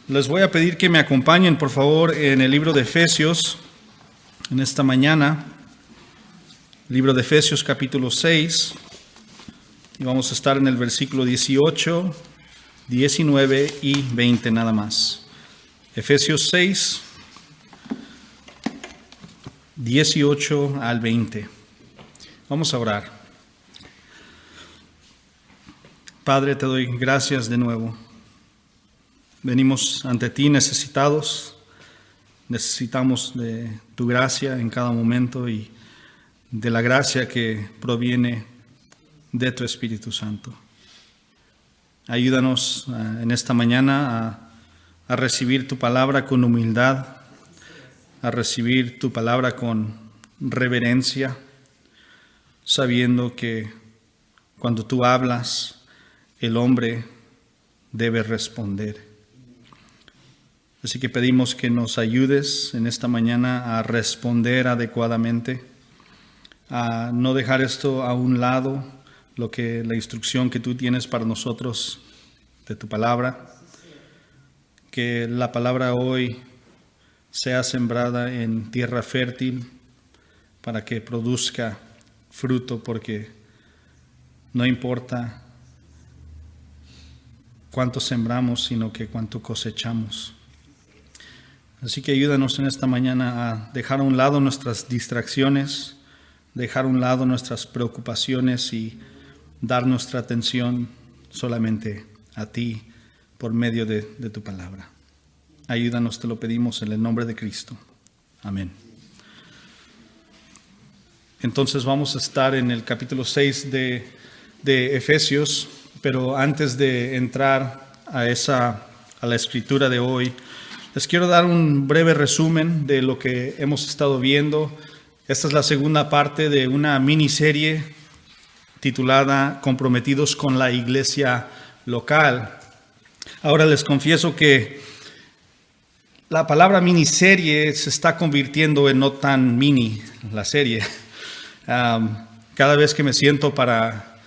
Les voy a pedir que me acompañen, por favor, en el libro de Efesios, en esta mañana. Libro de Efesios, capítulo 6. Y vamos a estar en el versículo 18, 19 y 20 nada más. Efesios 6, 18 al 20. Vamos a orar. Padre, te doy gracias de nuevo. Venimos ante ti necesitados. Necesitamos de tu gracia en cada momento y de la gracia que proviene de tu Espíritu Santo. Ayúdanos en esta mañana a recibir tu palabra con humildad, a recibir tu palabra con reverencia, sabiendo que cuando tú hablas, el hombre debe responder. Así que pedimos que nos ayudes en esta mañana a responder adecuadamente, a no dejar esto a un lado, la instrucción que tú tienes para nosotros de tu palabra. Que la palabra hoy sea sembrada en tierra fértil para que produzca fruto, porque no importa cuánto sembramos, sino que cuánto cosechamos. Así que ayúdanos en esta mañana a dejar a un lado nuestras distracciones, dejar a un lado nuestras preocupaciones y dar nuestra atención solamente a ti por medio de tu palabra. Ayúdanos, te lo pedimos en el nombre de Cristo. Amén. Entonces vamos a estar en el capítulo 6 de Efesios, pero antes de entrar a la escritura de hoy, les quiero dar un breve resumen de lo que hemos estado viendo. Esta es la segunda parte de una miniserie titulada Comprometidos con la Iglesia Local. Ahora les confieso que la palabra miniserie se está convirtiendo en no tan mini la serie. Cada vez que me siento para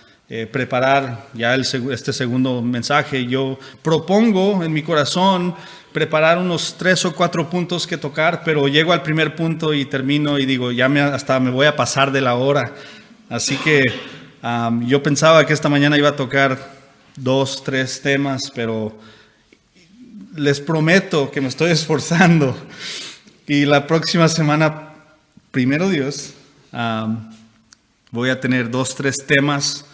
preparar ya este segundo mensaje, yo propongo en mi corazón preparar unos 3 o 4 puntos que tocar, pero llego al primer punto y termino y digo, hasta me voy a pasar de la hora. Así que yo pensaba que esta mañana iba a tocar 2, 3 temas, pero les prometo que me estoy esforzando. Y la próxima semana, primero Dios, voy a tener 2, 3 temas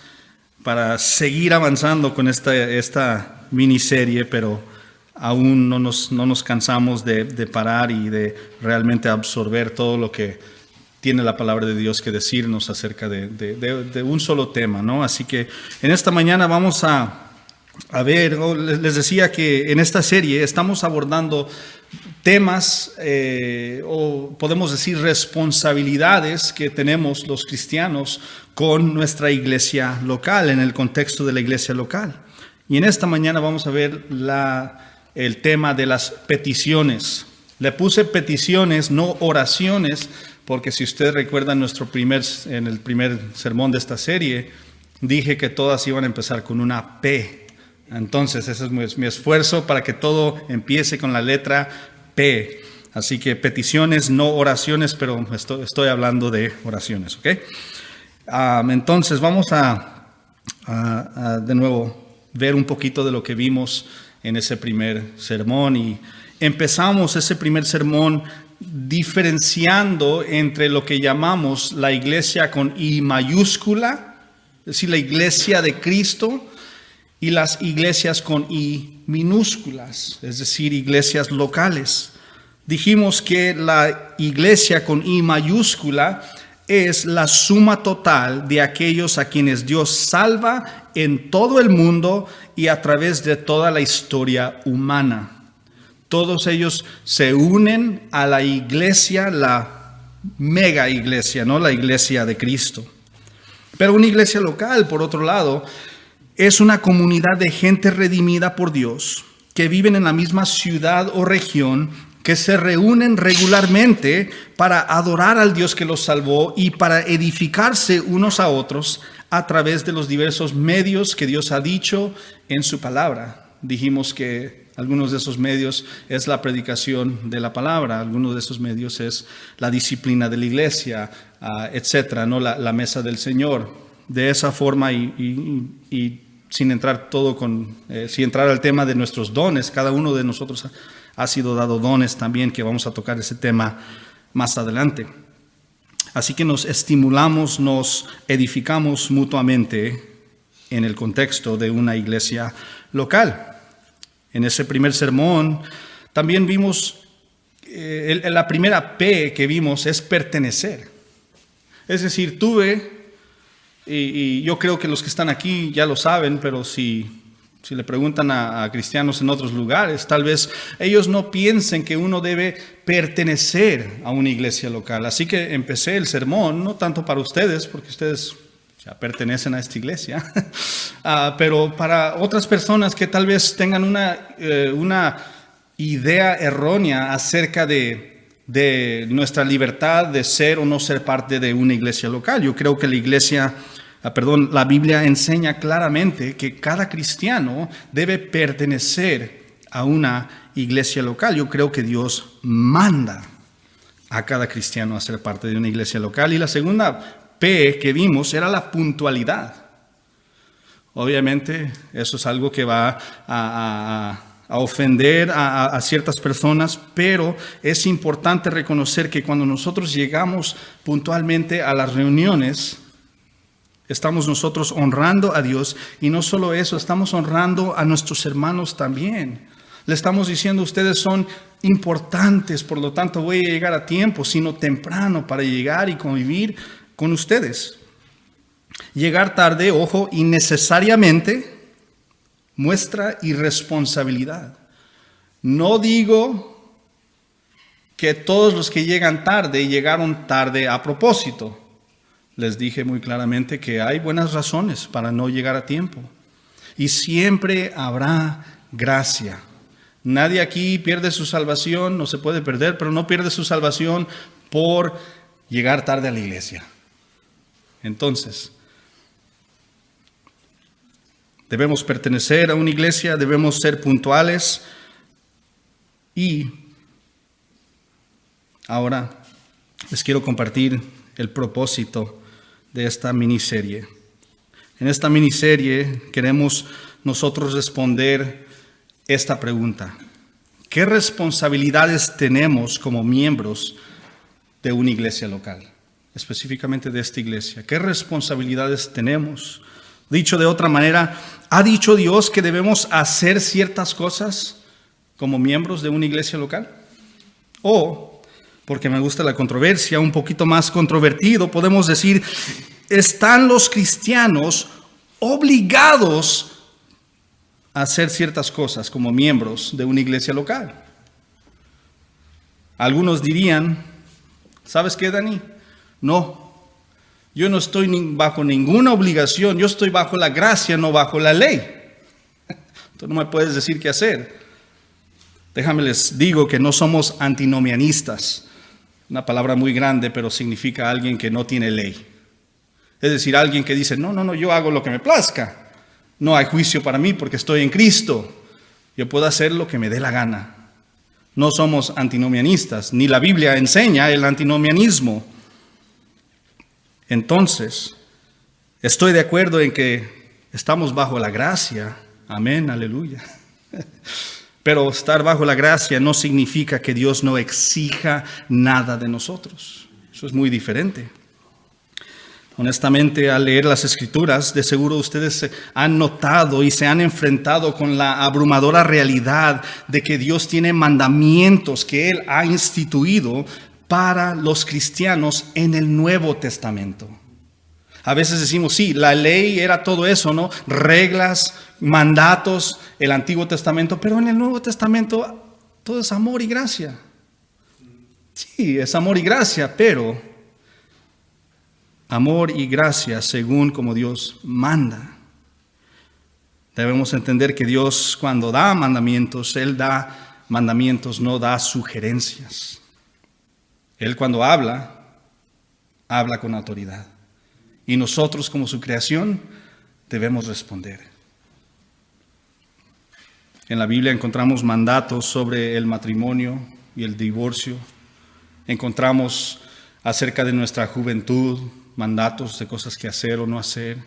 para seguir avanzando con esta miniserie, pero aún no nos cansamos de parar y de realmente absorber todo lo que tiene la palabra de Dios que decirnos acerca de un solo tema, ¿no? Así que en esta mañana vamos a ver, les decía que en esta serie estamos abordando temas o podemos decir responsabilidades que tenemos los cristianos con nuestra iglesia local, en el contexto de la iglesia local. Y en esta mañana vamos a ver el tema de las peticiones. Le puse peticiones, no oraciones, porque si usted recuerda en el primer sermón de esta serie, dije que todas iban a empezar con una P. Entonces, ese es mi esfuerzo para que todo empiece con la letra P. Así que peticiones, no oraciones, pero estoy hablando de oraciones, ¿ok? Entonces, vamos a de nuevo ver un poquito de lo que vimos en ese primer sermón. Y empezamos ese primer sermón diferenciando entre lo que llamamos la iglesia con I mayúscula, es decir, la iglesia de Cristo, y las iglesias con I minúsculas, es decir, iglesias locales. Dijimos que la iglesia con I mayúscula es la suma total de aquellos a quienes Dios salva en todo el mundo y a través de toda la historia humana. Todos ellos se unen a la iglesia, la mega iglesia, ¿no? La iglesia de Cristo. Pero una iglesia local, por otro lado, es una comunidad de gente redimida por Dios que viven en la misma ciudad o región, que se reúnen regularmente para adorar al Dios que los salvó y para edificarse unos a otros a través de los diversos medios que Dios ha dicho en su palabra. Dijimos que Algunos de esos medios es la predicación de la palabra, algunos de esos medios es la disciplina de la iglesia, etcétera, ¿no? La mesa del Señor. De esa forma y sin entrar sin entrar al tema de nuestros dones, cada uno de nosotros ha sido dado dones también, que vamos a tocar ese tema más adelante. Así que nos estimulamos, nos edificamos mutuamente en el contexto de una iglesia local. En ese primer sermón también vimos, la primera P que vimos es pertenecer. Es decir, y yo creo que los que están aquí ya lo saben, pero si le preguntan a cristianos en otros lugares, tal vez ellos no piensen que uno debe pertenecer a una iglesia local. Así que empecé el sermón, no tanto para ustedes, porque ustedes ya pertenecen a esta iglesia, pero para otras personas que tal vez tengan una idea errónea acerca de nuestra libertad de ser o no ser parte de una iglesia local. Yo creo que la Biblia enseña claramente que cada cristiano debe pertenecer a una iglesia local. Yo creo que Dios manda a cada cristiano a ser parte de una iglesia local. Y la segunda P que vimos era la puntualidad. Obviamente eso es algo que va a ofender a ciertas personas, pero es importante reconocer que cuando nosotros llegamos puntualmente a las reuniones, estamos nosotros honrando a Dios, y no solo eso, estamos honrando a nuestros hermanos también. Le estamos diciendo, ustedes son importantes, por lo tanto voy a llegar a tiempo, sino temprano, para llegar y convivir con ustedes. Llegar tarde, ojo, innecesariamente muestra irresponsabilidad. No digo que todos los que llegan tarde llegaron tarde a propósito. Les dije muy claramente que hay buenas razones para no llegar a tiempo. Y siempre habrá gracia. Nadie aquí pierde su salvación, no se puede perder, pero no pierde su salvación por llegar tarde a la iglesia. Entonces, debemos pertenecer a una iglesia, debemos ser puntuales. Y ahora les quiero compartir el propósito de esta miniserie. En esta miniserie queremos nosotros responder esta pregunta: ¿qué responsabilidades tenemos como miembros de una iglesia local? Específicamente de esta iglesia. ¿Qué responsabilidades tenemos? Dicho de otra manera, ¿ha dicho Dios que debemos hacer ciertas cosas como miembros de una iglesia local? O, porque me gusta la controversia, un poquito más controvertido, podemos decir, ¿están los cristianos obligados a hacer ciertas cosas como miembros de una iglesia local? Algunos dirían, ¿sabes qué, Dani? No, yo no estoy bajo ninguna obligación, yo estoy bajo la gracia, no bajo la ley. Tú no me puedes decir qué hacer. Déjame les digo que no somos antinomianistas. Una palabra muy grande, pero significa alguien que no tiene ley. Es decir, alguien que dice, no, yo hago lo que me plazca. No hay juicio para mí porque estoy en Cristo. Yo puedo hacer lo que me dé la gana. No somos antinomianistas, ni la Biblia enseña el antinomianismo. Entonces, estoy de acuerdo en que estamos bajo la gracia. Amén, aleluya. Pero estar bajo la gracia no significa que Dios no exija nada de nosotros. Eso es muy diferente. Honestamente, al leer las Escrituras, de seguro ustedes han notado y se han enfrentado con la abrumadora realidad de que Dios tiene mandamientos que Él ha instituido para los cristianos en el Nuevo Testamento. A veces decimos, sí, la ley era todo eso, ¿no? Reglas, mandatos, el Antiguo Testamento, pero en el Nuevo Testamento todo es amor y gracia. Sí, es amor y gracia, pero amor y gracia según como Dios manda. Debemos entender que Dios, cuando da mandamientos, Él da mandamientos, no da sugerencias. Él, cuando habla con autoridad. Y nosotros, como su creación, debemos responder. En la Biblia encontramos mandatos sobre el matrimonio y el divorcio. Encontramos acerca de nuestra juventud, mandatos de cosas que hacer o no hacer,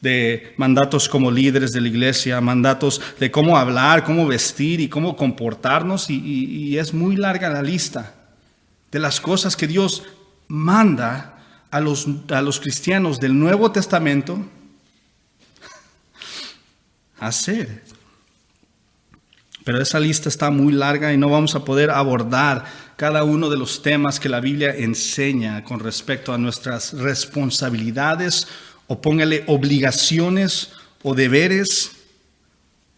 de mandatos como líderes de la iglesia, mandatos de cómo hablar, cómo vestir y cómo comportarnos, y es muy larga la lista de las cosas que Dios manda a los cristianos del Nuevo Testamento a hacer. Pero esa lista está muy larga y no vamos a poder abordar cada uno de los temas que la Biblia enseña con respecto a nuestras responsabilidades, o póngale obligaciones o deberes,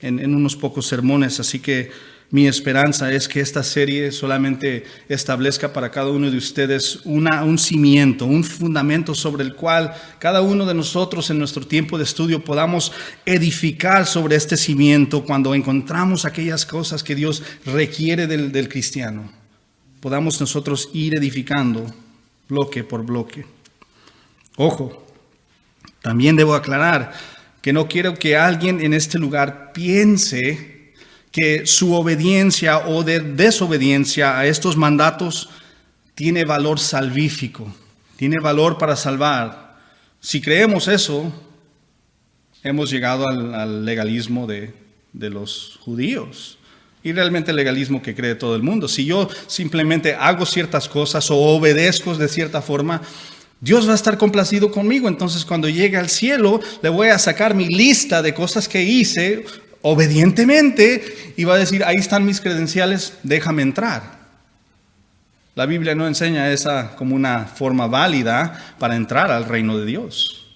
en unos pocos sermones. Así que mi esperanza es que esta serie solamente establezca para cada uno de ustedes un cimiento, un fundamento sobre el cual cada uno de nosotros en nuestro tiempo de estudio podamos edificar sobre este cimiento cuando encontramos aquellas cosas que Dios requiere del cristiano. Podamos nosotros ir edificando bloque por bloque. Ojo, también debo aclarar que no quiero que alguien en este lugar piense que su obediencia o desobediencia a estos mandatos tiene valor salvífico, tiene valor para salvar. Si creemos eso, hemos llegado al legalismo de los judíos. Y realmente el legalismo que cree todo el mundo. Si yo simplemente hago ciertas cosas o obedezco de cierta forma, Dios va a estar complacido conmigo. Entonces cuando llegue al cielo le voy a sacar mi lista de cosas que hice obedientemente y va a decir, ahí están mis credenciales, déjame entrar. La Biblia no enseña esa como una forma válida para entrar al reino de Dios.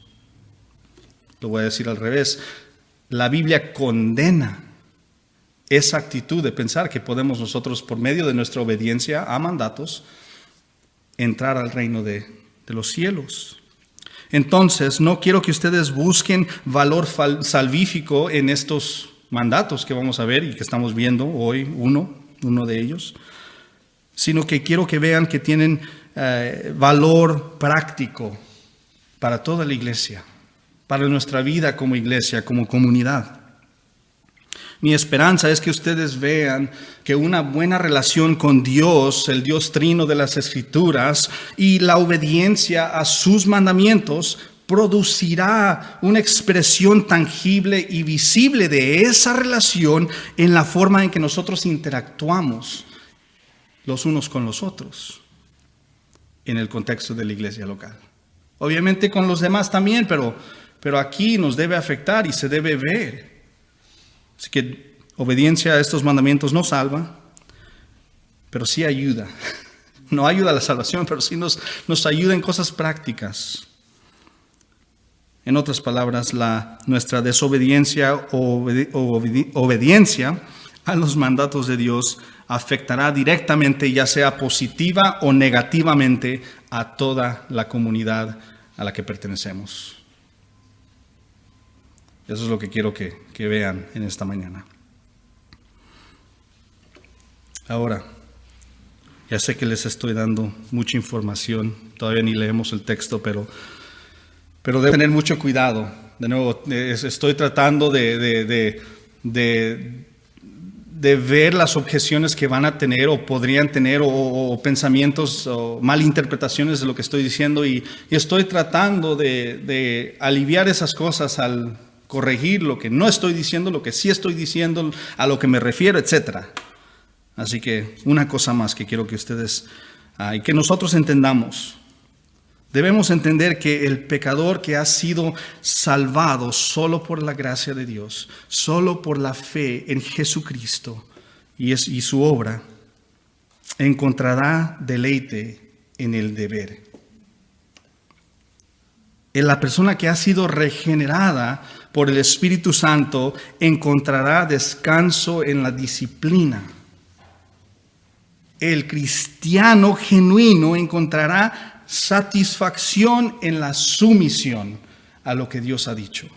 Lo voy a decir al revés. La Biblia condena esa actitud de pensar que podemos nosotros, por medio de nuestra obediencia a mandatos, entrar al reino de los cielos. Entonces, no quiero que ustedes busquen valor salvífico en estos mandatos que vamos a ver y que estamos viendo hoy, uno de ellos, sino que quiero que vean que tienen valor práctico para toda la iglesia, para nuestra vida como iglesia, como comunidad. Mi esperanza es que ustedes vean que una buena relación con Dios, el Dios trino de las Escrituras, y la obediencia a sus mandamientos producirá una expresión tangible y visible de esa relación en la forma en que nosotros interactuamos los unos con los otros en el contexto de la iglesia local. Obviamente con los demás también, pero aquí nos debe afectar y se debe ver. Así que obediencia a estos mandamientos no salva, pero sí ayuda. No ayuda a la salvación, pero sí nos ayuda en cosas prácticas. En otras palabras, nuestra desobediencia o obediencia a los mandatos de Dios afectará directamente, ya sea positiva o negativamente, a toda la comunidad a la que pertenecemos. Eso es lo que quiero que vean en esta mañana. Ahora, ya sé que les estoy dando mucha información, todavía ni leemos el texto, pero debo tener mucho cuidado. De nuevo, estoy tratando de ver las objeciones que van a tener o podrían tener o pensamientos o malinterpretaciones de lo que estoy diciendo y estoy tratando de aliviar esas cosas al corregir lo que no estoy diciendo, lo que sí estoy diciendo, a lo que me refiero, etc. Así que una cosa más que quiero que ustedes y que nosotros entendamos. Debemos entender que el pecador que ha sido salvado solo por la gracia de Dios, solo por la fe en Jesucristo y su obra, encontrará deleite en el deber. La persona que ha sido regenerada por el Espíritu Santo encontrará descanso en la disciplina. El cristiano genuino encontrará satisfacción en la sumisión a lo que Dios ha dicho.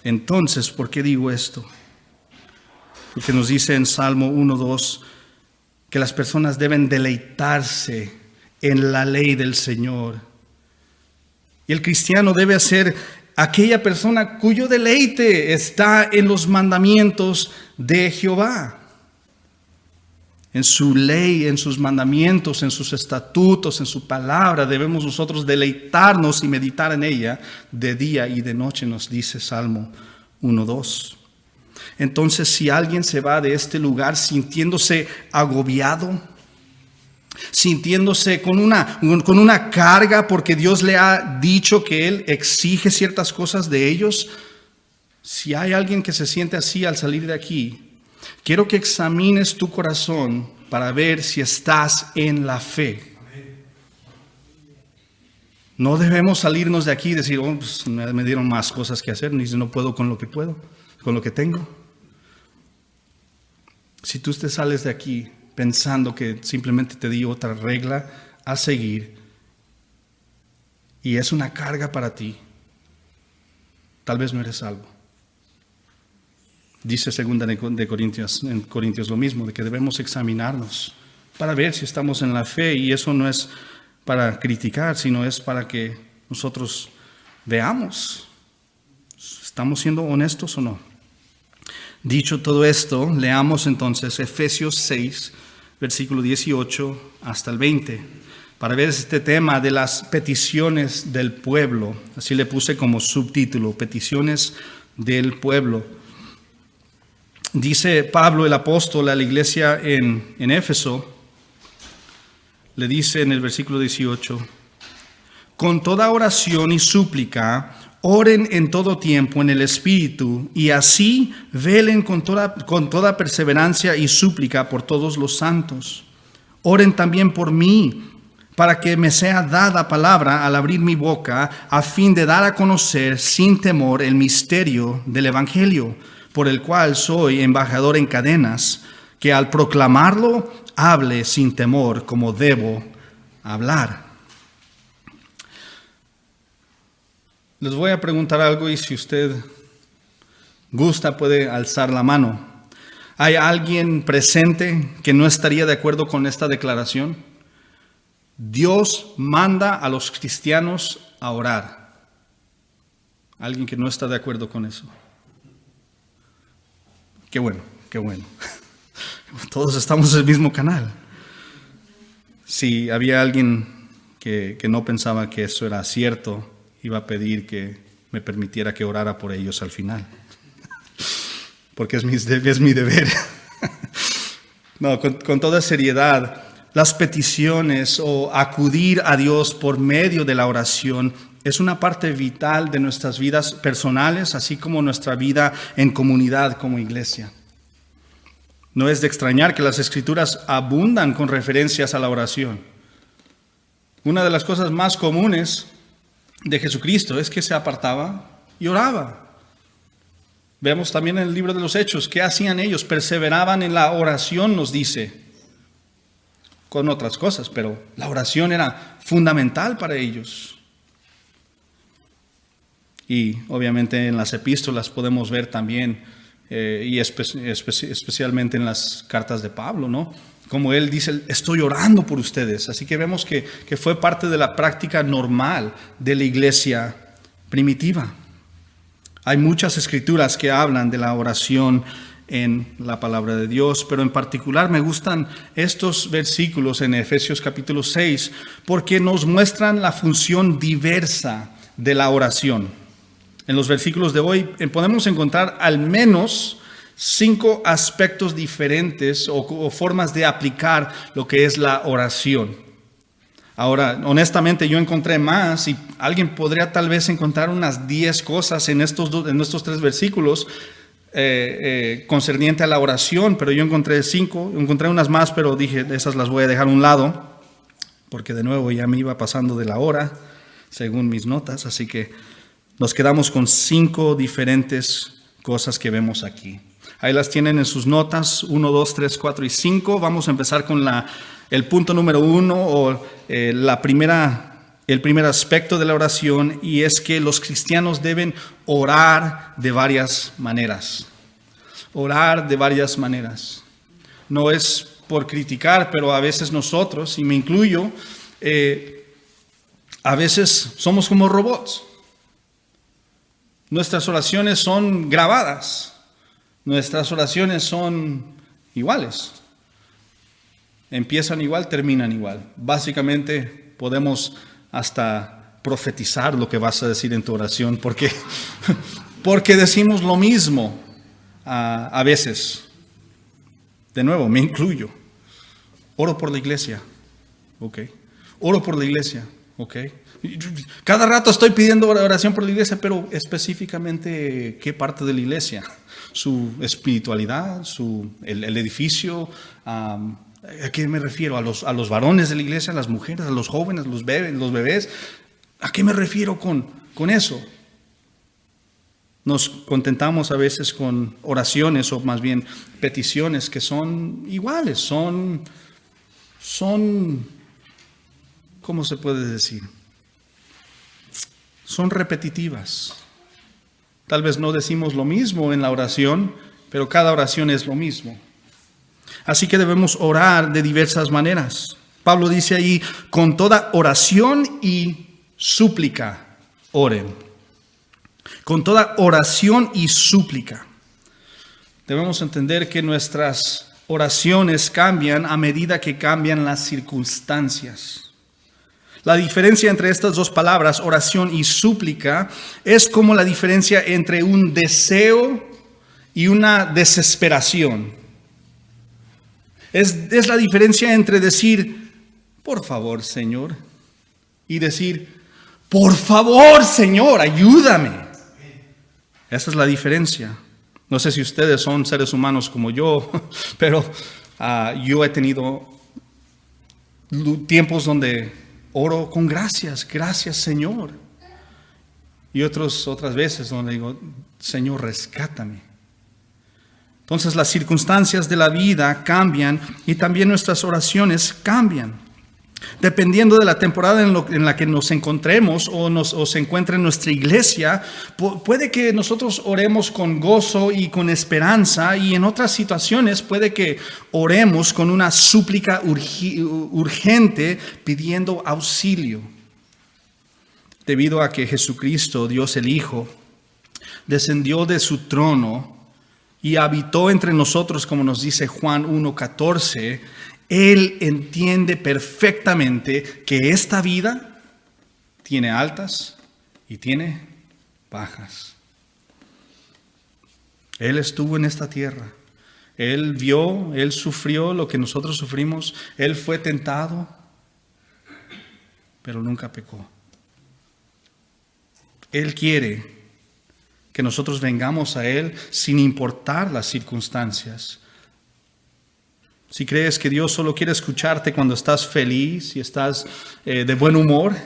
Entonces, ¿por qué digo esto? Porque nos dice en Salmo 1:2 que las personas deben deleitarse en la ley del Señor. Y el cristiano debe hacer aquella persona cuyo deleite está en los mandamientos de Jehová. En su ley, en sus mandamientos, en sus estatutos, en su palabra, debemos nosotros deleitarnos y meditar en ella de día y de noche, nos dice Salmo 1:2. Entonces, si alguien se va de este lugar sintiéndose agobiado, sintiéndose con una carga porque Dios le ha dicho que Él exige ciertas cosas de ellos, si hay alguien que se siente así al salir de aquí, quiero que examines tu corazón para ver si estás en la fe. No debemos salirnos de aquí y decir, pues me dieron más cosas que hacer, ni si no puedo con lo que puedo, con lo que tengo. Si tú te sales de aquí pensando que simplemente te di otra regla a seguir y es una carga para ti, tal vez no eres salvo. Dice segunda de Corintios, en Corintios lo mismo, de que debemos examinarnos para ver si estamos en la fe, y eso no es para criticar, sino es para que nosotros veamos, ¿estamos siendo honestos o no? Dicho todo esto, leamos entonces Efesios 6, versículo 18 hasta el 20, para ver este tema de las peticiones del pueblo. Así le puse como subtítulo, peticiones del pueblo. Dice Pablo el apóstol a la iglesia en Éfeso, le dice en el versículo 18, con toda oración y súplica, oren en todo tiempo en el Espíritu, y así velen con toda perseverancia y súplica por todos los santos. Oren también por mí, para que me sea dada palabra al abrir mi boca, a fin de dar a conocer sin temor el misterio del Evangelio, por el cual soy embajador en cadenas, que al proclamarlo hable sin temor como debo hablar. Les voy a preguntar algo y si usted gusta puede alzar la mano. ¿Hay alguien presente que no estaría de acuerdo con esta declaración? Dios manda a los cristianos a orar. ¿Alguien que no está de acuerdo con eso? Qué bueno, qué bueno. Todos estamos en el mismo canal. Si había alguien que no pensaba que eso era cierto, iba a pedir que me permitiera que orara por ellos al final. Porque es mi deber. No, con toda seriedad, las peticiones o acudir a Dios por medio de la oración es una parte vital de nuestras vidas personales, así como nuestra vida en comunidad como iglesia. No es de extrañar que las Escrituras abundan con referencias a la oración. Una de las cosas más comunes de Jesucristo es que se apartaba y oraba. Veamos también en el libro de los Hechos, ¿qué hacían ellos? Perseveraban en la oración, nos dice, con otras cosas, pero la oración era fundamental para ellos. Y obviamente en las epístolas podemos ver también, y especialmente en las cartas de Pablo, ¿no? Como él dice, estoy orando por ustedes. Así que vemos que fue parte de la práctica normal de la iglesia primitiva. Hay muchas escrituras que hablan de la oración en la palabra de Dios, pero en particular me gustan estos versículos en Efesios capítulo 6, porque nos muestran la función diversa de la oración. En los versículos de hoy podemos encontrar al menos 5 aspectos diferentes o formas de aplicar lo que es la oración. Ahora, honestamente yo encontré más y alguien podría tal vez encontrar unas 10 cosas en estos 3 versículos concerniente a la oración, pero yo encontré 5, encontré unas más, pero dije, esas las voy a dejar a un lado, porque de nuevo ya me iba pasando de la hora, según mis notas, así que nos quedamos con 5 diferentes cosas que vemos aquí. Ahí las tienen en sus notas, 1, 2, 3, 4 y 5. Vamos a empezar con el punto número 1 o el primer aspecto de la oración, y es que los cristianos deben orar de varias maneras. Orar de varias maneras. No es por criticar, pero a veces nosotros, y me incluyo, a veces somos como robots. Nuestras oraciones son grabadas. Nuestras oraciones son iguales. Empiezan igual, terminan igual. Básicamente podemos hasta profetizar lo que vas a decir en tu oración porque decimos lo mismo a veces. De nuevo, me incluyo. Oro por la iglesia. Ok. Oro por la iglesia. Ok. Cada rato estoy pidiendo oración por la iglesia, pero específicamente, ¿qué parte de la iglesia? Su espiritualidad, el edificio. ¿A qué me refiero? ¿A los varones de la iglesia, a las mujeres, a los jóvenes, los bebés? ¿A qué me refiero con eso? Nos contentamos a veces con oraciones o más bien peticiones que son iguales, son ¿cómo se puede decir? Son repetitivas. Tal vez no decimos lo mismo en la oración, pero cada oración es lo mismo. Así que debemos orar de diversas maneras. Pablo dice ahí, con toda oración y súplica, oren. Con toda oración y súplica. Debemos entender que nuestras oraciones cambian a medida que cambian las circunstancias. La diferencia entre estas dos palabras, oración y súplica, es como la diferencia entre un deseo y una desesperación. Es la diferencia entre decir, por favor, Señor, y decir, por favor, Señor, ayúdame. Esa es la diferencia. No sé si ustedes son seres humanos como yo, pero yo he tenido tiempos donde oro con gracias Señor. Y otras veces donde digo, Señor, rescátame. Entonces las circunstancias de la vida cambian y también nuestras oraciones cambian. Dependiendo de la temporada en la que nos encontremos o se encuentre en nuestra iglesia, puede que nosotros oremos con gozo y con esperanza, y en otras situaciones puede que oremos con una súplica urgente pidiendo auxilio. Debido a que Jesucristo, Dios el Hijo, descendió de su trono y habitó entre nosotros, como nos dice Juan 1:14, Él entiende perfectamente que esta vida tiene altas y tiene bajas. Él estuvo en esta tierra. Él vio, Él sufrió lo que nosotros sufrimos. Él fue tentado, pero nunca pecó. Él quiere que nosotros vengamos a Él sin importar las circunstancias. Si crees que Dios solo quiere escucharte cuando estás feliz y estás de buen humor,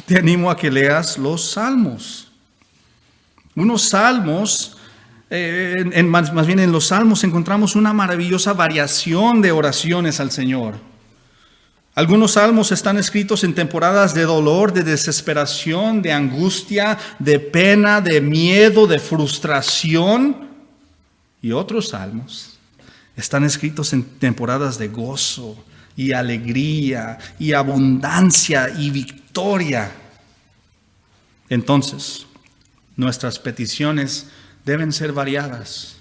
te animo a que leas los salmos. Unos salmos, más bien en los salmos encontramos una maravillosa variación de oraciones al Señor. Algunos salmos están escritos en temporadas de dolor, de desesperación, de angustia, de pena, de miedo, de frustración. Y otros salmos están escritos en temporadas de gozo y alegría y abundancia y victoria. Entonces, nuestras peticiones deben ser variadas.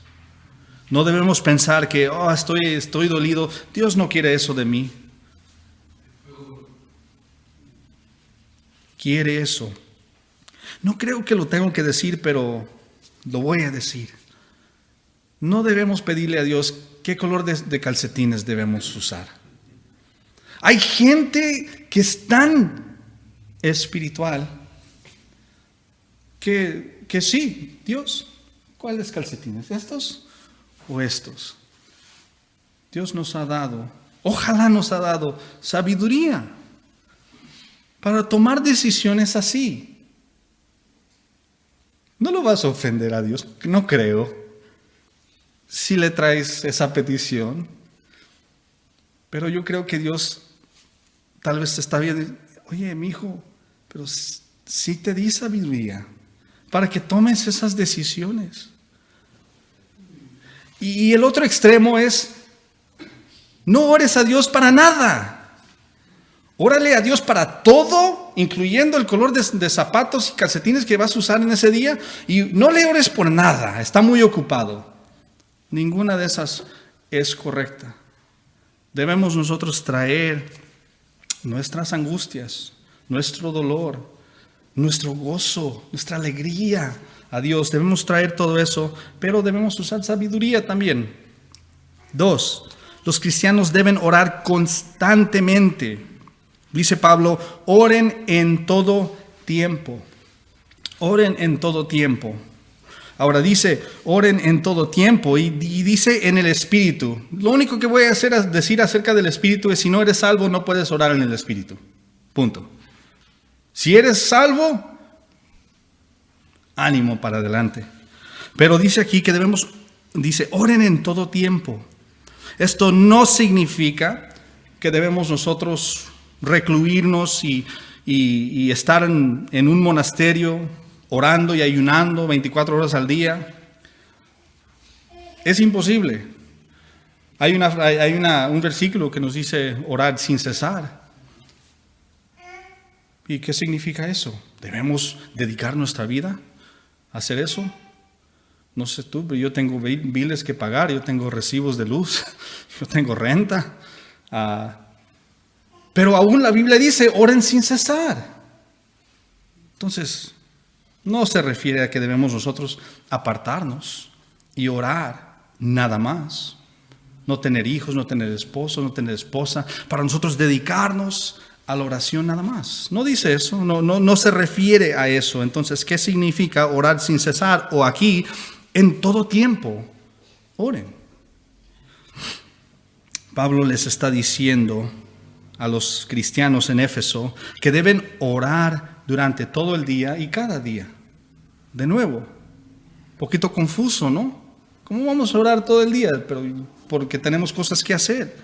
No debemos pensar que, estoy dolido. Dios no quiere eso de mí. Quiere eso. No creo que lo tengo que decir, pero lo voy a decir. No debemos pedirle a Dios qué color de calcetines debemos usar. Hay gente que es tan espiritual que sí, Dios, ¿cuáles calcetines? ¿Estos o estos? Dios nos ha dado, ojalá nos ha dado sabiduría para tomar decisiones así. No lo vas a ofender a Dios, no creo, si le traes esa petición. Pero yo creo que Dios tal vez te está viendo, oye, mi hijo, pero sí te di sabiduría para que tomes esas decisiones. Y el otro extremo es, no ores a Dios para nada. Órale a Dios para todo incluyendo el color de zapatos y calcetines que vas a usar en ese día, y no le ores por nada, está muy ocupado. Ninguna de esas es correcta. Debemos nosotros traer nuestras angustias, nuestro dolor, nuestro gozo, nuestra alegría a Dios. Debemos traer todo eso, pero debemos usar sabiduría también. 2, los cristianos deben orar constantemente. Dice Pablo, oren en todo tiempo. Oren en todo tiempo. Ahora dice, oren en todo tiempo y dice en el Espíritu. Lo único que voy a decir acerca del Espíritu es, si no eres salvo, no puedes orar en el Espíritu. Punto. Si eres salvo, ánimo para adelante. Pero dice aquí que dice, oren en todo tiempo. Esto no significa que debemos nosotros recluirnos y estar en un monasterio orando y ayunando 24 horas al día. Es imposible. Hay un versículo que nos dice orar sin cesar. ¿Y qué significa eso? ¿Debemos dedicar nuestra vida a hacer eso? No sé tú, pero yo tengo biles que pagar, yo tengo recibos de luz, yo tengo renta. Pero aún la Biblia dice, oren sin cesar. Entonces, no se refiere a que debemos nosotros apartarnos y orar nada más. No tener hijos, no tener esposo, no tener esposa, para nosotros dedicarnos a la oración nada más. No dice eso, no se refiere a eso. Entonces, ¿qué significa orar sin cesar? O aquí, en todo tiempo, oren. Pablo les está diciendo a los cristianos en Éfeso que deben orar durante todo el día y cada día. De nuevo, un poquito confuso, ¿no? ¿Cómo vamos a orar todo el día? Pero porque tenemos cosas que hacer,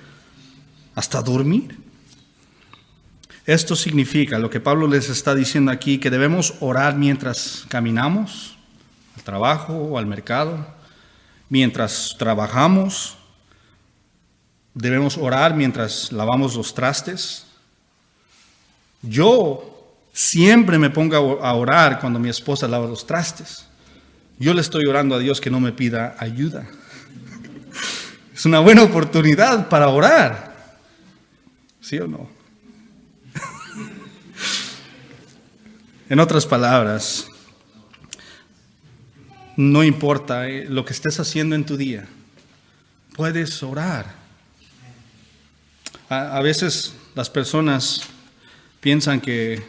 hasta dormir. Esto significa, lo que Pablo les está diciendo aquí, que debemos orar mientras caminamos al trabajo o al mercado, mientras trabajamos. Debemos orar mientras lavamos los trastes. Yo siempre me pongo a orar cuando mi esposa lava los trastes. Yo le estoy orando a Dios que no me pida ayuda. Es una buena oportunidad para orar. ¿Sí o no? En otras palabras, no importa lo que estés haciendo en tu día, puedes orar. A veces las personas piensan que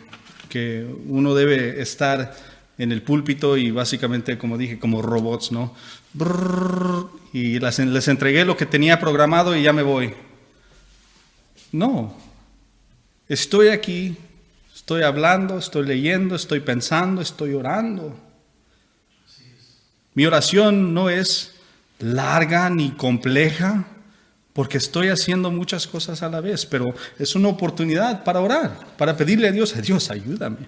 uno debe estar en el púlpito y básicamente, como dije, como robots, ¿no? Y les entregué lo que tenía programado y ya me voy. No, estoy aquí. Estoy hablando, estoy leyendo, estoy pensando, estoy orando. Mi oración no es larga ni compleja, porque estoy haciendo muchas cosas a la vez, pero es una oportunidad para orar, para pedirle a Dios, ayúdame.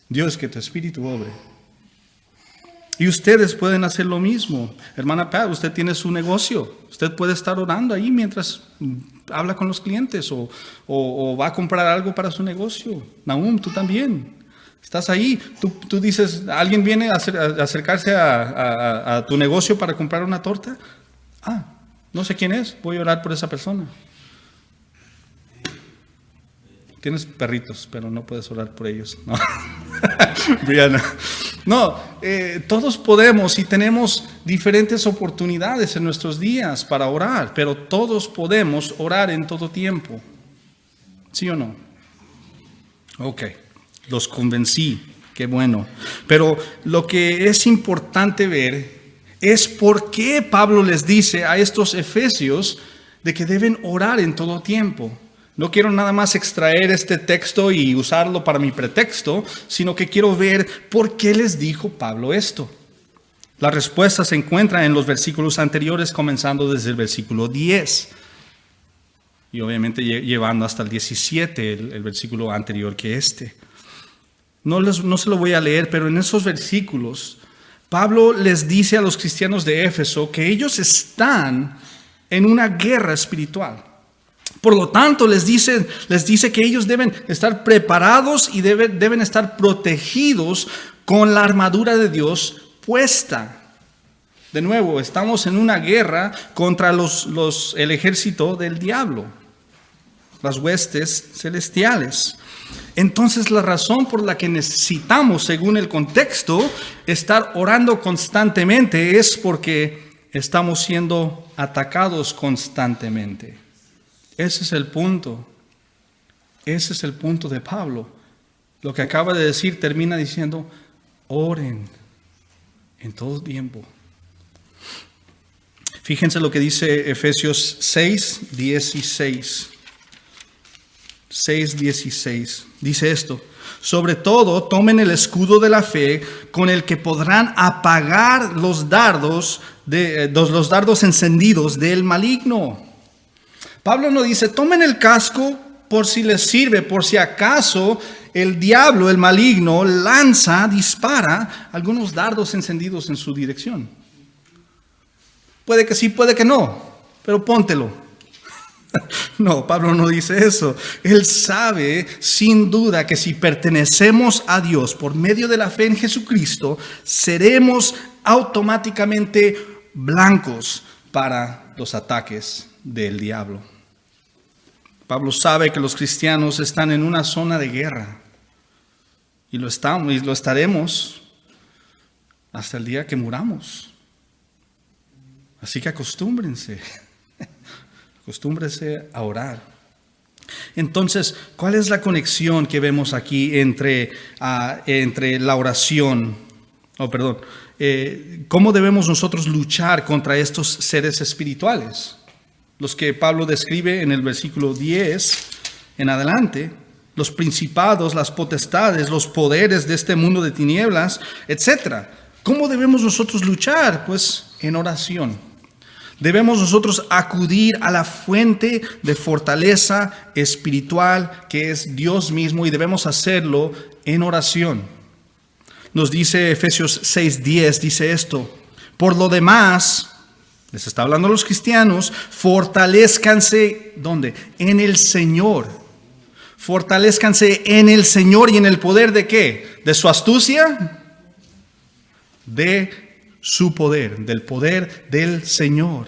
Dios, que tu espíritu obre. Y ustedes pueden hacer lo mismo. Hermana Pat, usted tiene su negocio. Usted puede estar orando ahí mientras habla con los clientes o va a comprar algo para su negocio. Nahum, tú también. Estás ahí. Tú dices, ¿alguien viene a acercarse a tu negocio para comprar una torta? No sé quién es. Voy a orar por esa persona. Tienes perritos, pero no puedes orar por ellos. No. Todos podemos y tenemos diferentes oportunidades en nuestros días para orar, pero todos podemos orar en todo tiempo. ¿Sí o no? Ok, los convencí, qué bueno. Pero lo que es importante ver es por qué Pablo les dice a estos efesios de que deben orar en todo tiempo. No quiero nada más extraer este texto y usarlo para mi pretexto, sino que quiero ver por qué les dijo Pablo esto. La respuesta se encuentra en los versículos anteriores, comenzando desde el versículo 10 y obviamente llevando hasta el 17, el versículo anterior que este. No se lo voy a leer, pero en esos versículos Pablo les dice a los cristianos de Éfeso que ellos están en una guerra espiritual. Por lo tanto, les dice que ellos deben estar preparados y deben estar protegidos con la armadura de Dios puesta. De nuevo, estamos en una guerra contra el ejército del diablo, las huestes celestiales. Entonces, la razón por la que necesitamos, según el contexto, estar orando constantemente es porque estamos siendo atacados constantemente. Ese es el punto. Ese es el punto de Pablo. Lo que acaba de decir termina diciendo, oren en todo tiempo. Fíjense lo que dice Efesios 6:16. 6:16. Dice esto: sobre todo, tomen el escudo de la fe con el que podrán apagar los dardos encendidos del maligno. Pablo no dice, tomen el casco por si les sirve, por si acaso el diablo, el maligno, dispara algunos dardos encendidos en su dirección. Puede que sí, puede que no, pero póntelo. No, Pablo no dice eso. Él sabe sin duda que si pertenecemos a Dios por medio de la fe en Jesucristo, seremos automáticamente blancos para los ataques del diablo. Pablo sabe que los cristianos están en una zona de guerra y lo estaremos hasta el día que muramos. Así que acostúmbrense a orar. Entonces, ¿cuál es la conexión que vemos aquí entre la oración? ¿Cómo debemos nosotros luchar contra estos seres espirituales? Los que Pablo describe en el versículo 10 en adelante, los principados, las potestades, los poderes de este mundo de tinieblas, etc. ¿Cómo debemos nosotros luchar? Pues en oración. Debemos nosotros acudir a la fuente de fortaleza espiritual que es Dios mismo y debemos hacerlo en oración. Nos dice Efesios 6:10, dice esto: por lo demás, les está hablando a los cristianos, fortalezcanse, ¿dónde? En el Señor. Fortalezcanse en el Señor y en el poder ¿de qué? ¿De su astucia? De su poder, del poder del Señor.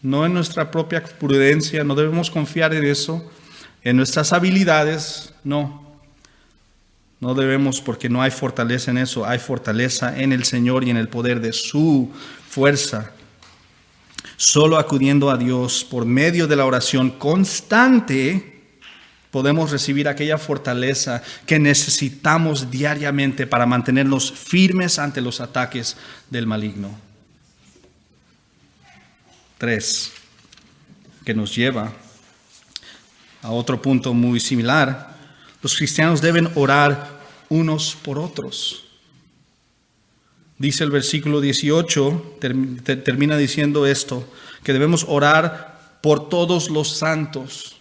No en nuestra propia prudencia, no debemos confiar en eso, en nuestras habilidades, no. No debemos, porque no hay fortaleza en eso, hay fortaleza en el Señor y en el poder de su fuerza. Solo acudiendo a Dios por medio de la oración constante podemos recibir aquella fortaleza que necesitamos diariamente para mantenernos firmes ante los ataques del maligno. 3, que nos lleva a otro punto muy similar. Los cristianos deben orar unos por otros. Dice el versículo 18, termina diciendo esto, que debemos orar por todos los santos.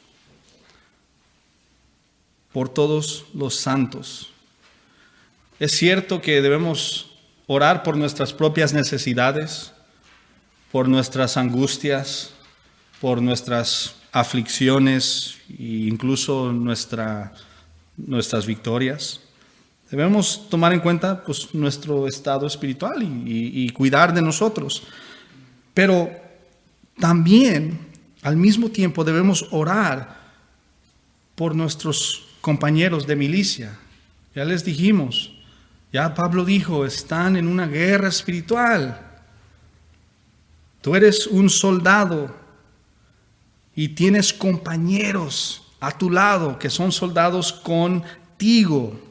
Por todos los santos. Es cierto que debemos orar por nuestras propias necesidades, por nuestras angustias, por nuestras aflicciones e incluso nuestras victorias. Debemos tomar en cuenta pues, nuestro estado espiritual y cuidar de nosotros. Pero también, al mismo tiempo, debemos orar por nuestros compañeros de milicia. Ya les dijimos, ya Pablo dijo, están en una guerra espiritual. Tú eres un soldado y tienes compañeros a tu lado que son soldados contigo.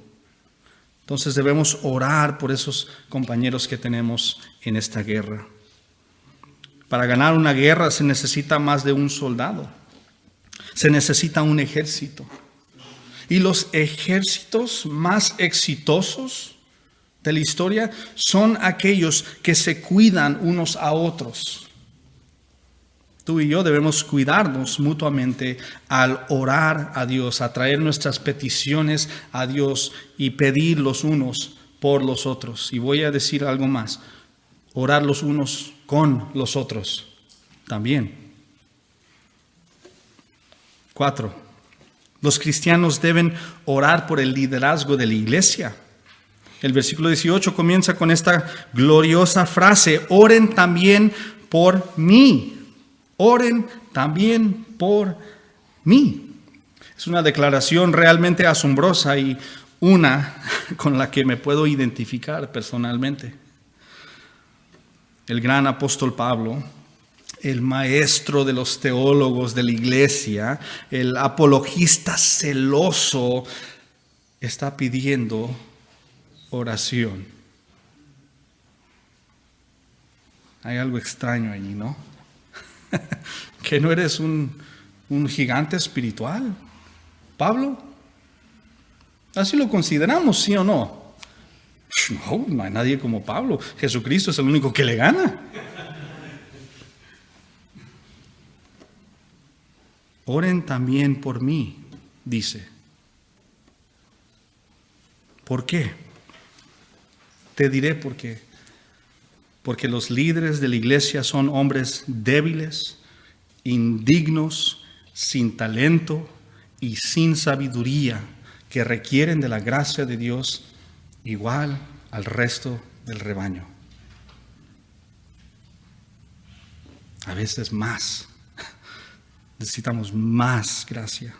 Entonces debemos orar por esos compañeros que tenemos en esta guerra. Para ganar una guerra se necesita más de un soldado. Se necesita un ejército. Y los ejércitos más exitosos de la historia son aquellos que se cuidan unos a otros. Tú y yo debemos cuidarnos mutuamente al orar a Dios, a traer nuestras peticiones a Dios y pedir los unos por los otros. Y voy a decir algo más, orar los unos con los otros también. 4. Los cristianos deben orar por el liderazgo de la iglesia. El versículo 18 comienza con esta gloriosa frase: oren también por mí. Oren también por mí. Es una declaración realmente asombrosa y una con la que me puedo identificar personalmente. El gran apóstol Pablo, el maestro de los teólogos de la iglesia, el apologista celoso, está pidiendo oración. Hay algo extraño allí, ¿no? Que no eres un gigante espiritual, Pablo. Así lo consideramos, ¿sí o no? No hay nadie como Pablo. Jesucristo es el único que le gana. Oren también por mí, dice. ¿Por qué? Te diré por qué. Porque los líderes de la iglesia son hombres débiles, indignos, sin talento y sin sabiduría, que requieren de la gracia de Dios igual al resto del rebaño. A veces más. Necesitamos más gracia.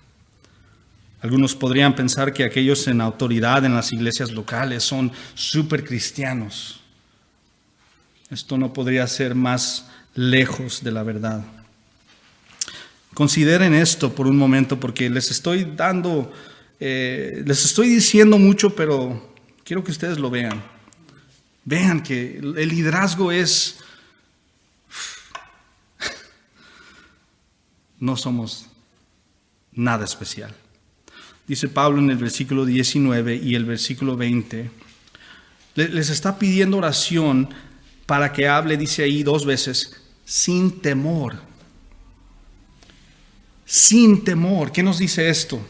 Algunos podrían pensar que aquellos en autoridad en las iglesias locales son súper cristianos. Esto no podría ser más lejos de la verdad. Consideren esto por un momento, porque les estoy diciendo mucho, pero quiero que ustedes lo vean. Vean que el liderazgo es... No somos nada especial. Dice Pablo en el versículo 19 y el versículo 20, les está pidiendo oración para que hable, dice ahí 2 veces, sin temor. Sin temor. ¿Qué nos dice esto?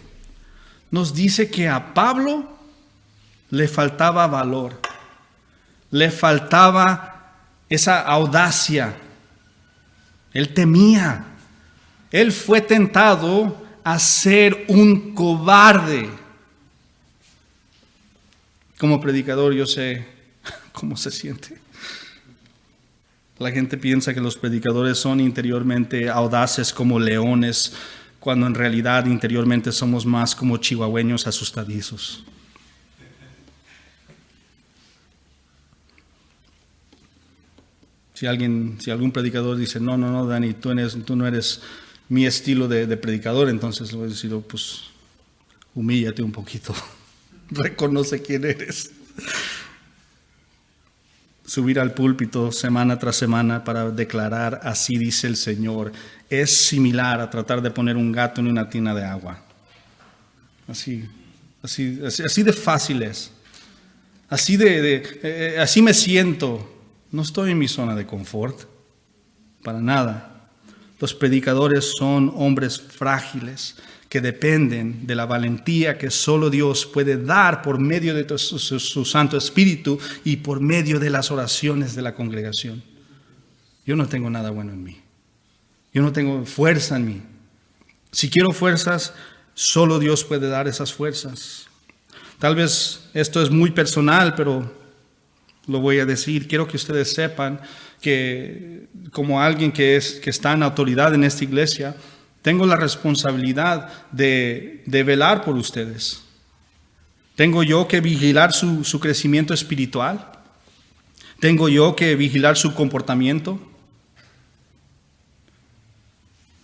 Nos dice que a Pablo le faltaba valor, le faltaba esa audacia. Él temía. Él fue tentado a ser un cobarde. Como predicador yo sé cómo se siente. La gente piensa que los predicadores son interiormente audaces como leones, cuando en realidad interiormente somos más como chihuahueños asustadizos. Si algún predicador dice, no, Dani, tú no eres mi estilo de predicador, entonces le voy a decir, pues, humíllate un poquito, reconoce quién eres. Subir al púlpito semana tras semana para declarar, así dice el Señor, es similar a tratar de poner un gato en una tina de agua. Así de fácil es. Así me siento. No estoy en mi zona de confort, para nada. Los predicadores son hombres frágiles que dependen de la valentía que solo Dios puede dar por medio de su Santo Espíritu y por medio de las oraciones de la congregación. Yo no tengo nada bueno en mí. Yo no tengo fuerza en mí. Si quiero fuerzas, solo Dios puede dar esas fuerzas. Tal vez esto es muy personal, pero lo voy a decir. Quiero que ustedes sepan que como alguien que está en autoridad en esta iglesia, tengo la responsabilidad de velar por ustedes. Tengo yo que vigilar su crecimiento espiritual. Tengo yo que vigilar su comportamiento.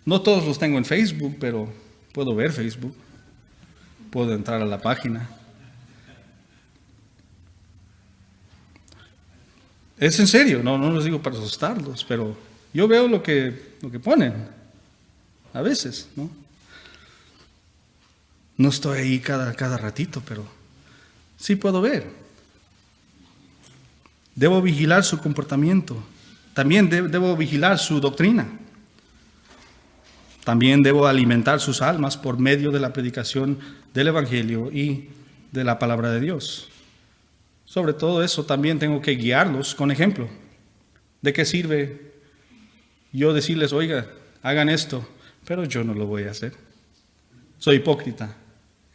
No todos los tengo en Facebook, pero puedo ver Facebook. Puedo entrar a la página. Es en serio, no los digo para asustarlos, pero yo veo lo que ponen, a veces, ¿no? No estoy ahí cada ratito, pero sí puedo ver. Debo vigilar su comportamiento. También debo vigilar su doctrina. También debo alimentar sus almas por medio de la predicación del Evangelio y de la palabra de Dios. Sobre todo eso también tengo que guiarlos con ejemplo. ¿De qué sirve yo decirles, oiga, hagan esto, pero yo no lo voy a hacer? Soy hipócrita.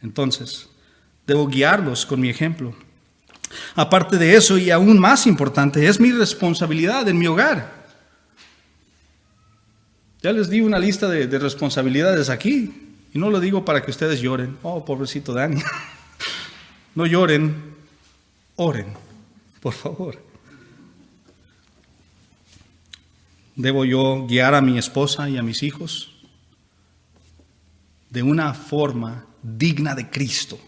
Entonces, debo guiarlos con mi ejemplo. Aparte de eso, y aún más importante, es mi responsabilidad en mi hogar. Ya les di una lista de responsabilidades aquí. Y no lo digo para que ustedes lloren. Oh, pobrecito Dani. No lloren, oren, por favor. ¿Debo yo guiar a mi esposa y a mis hijos de una forma digna de Cristo?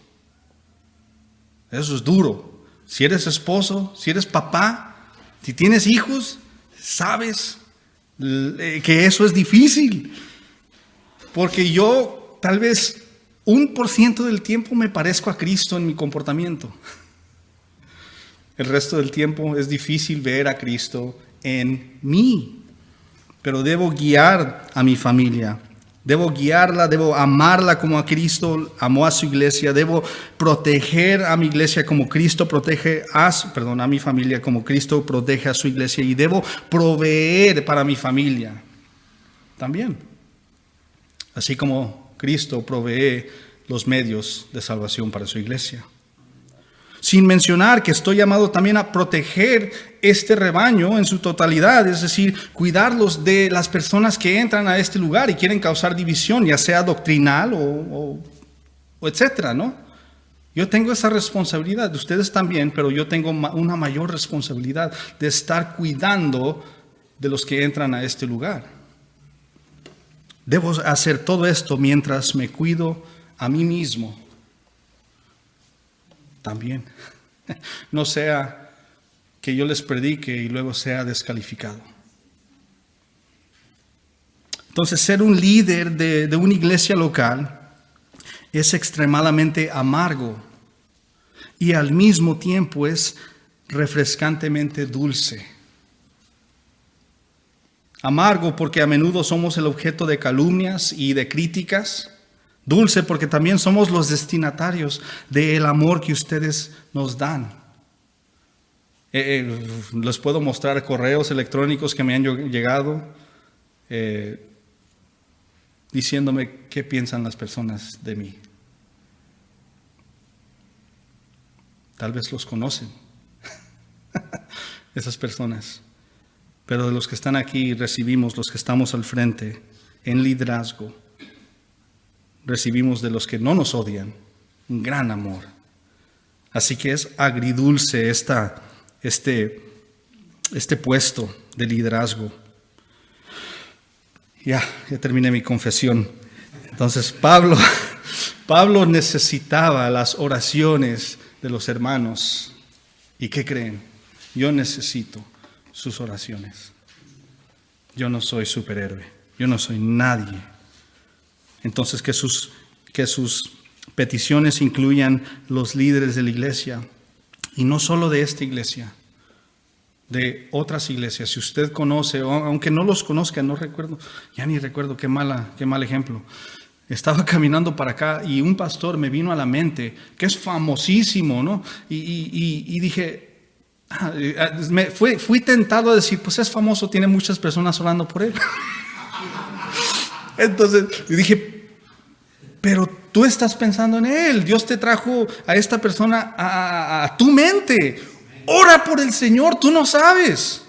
Eso es duro. Si eres esposo, si eres papá, si tienes hijos, sabes que eso es difícil. Porque yo tal vez 1% del tiempo me parezco a Cristo en mi comportamiento. El resto del tiempo es difícil ver a Cristo en mí. Pero debo guiar a mi familia, debo guiarla, debo amarla como a Cristo amó a su iglesia, debo proteger a mi iglesia como Cristo protege a mi familia como Cristo protege a su iglesia, y debo proveer para mi familia también, así como Cristo provee los medios de salvación para su iglesia. Sin mencionar que estoy llamado también a proteger este rebaño en su totalidad, es decir, cuidarlos de las personas que entran a este lugar y quieren causar división, ya sea doctrinal o etcétera, ¿no? Yo tengo esa responsabilidad, ustedes también, pero yo tengo una mayor responsabilidad de estar cuidando de los que entran a este lugar. Debo hacer todo esto mientras me cuido a mí mismo. También, no sea que yo les predique y luego sea descalificado. Entonces, ser un líder de una iglesia local es extremadamente amargo y al mismo tiempo es refrescantemente dulce. Amargo porque a menudo somos el objeto de calumnias y de críticas. Dulce porque también somos los destinatarios del amor que ustedes nos dan. Les puedo mostrar correos electrónicos que me han llegado diciéndome qué piensan las personas de mí. Tal vez los conocen, esas personas. Pero de los que están aquí recibimos, los que estamos al frente en liderazgo, recibimos de los que no nos odian un gran amor. Así que es agridulce este puesto de liderazgo. Ya terminé mi confesión. Entonces Pablo necesitaba las oraciones de los hermanos. ¿Y qué creen? Yo necesito sus oraciones. Yo no soy superhéroe. Yo no soy nadie. Entonces, que sus peticiones incluyan los líderes de la iglesia, y no solo de esta iglesia, de otras iglesias. Si usted conoce, o aunque no los conozca, ya ni recuerdo, qué mal ejemplo. Estaba caminando para acá y un pastor me vino a la mente, que es famosísimo, ¿no? Y dije, fui tentado a decir, pues es famoso, tiene muchas personas orando por él. Entonces dije, pero tú estás pensando en él. Dios te trajo a esta persona a tu mente. Ora por el Señor, tú no sabes.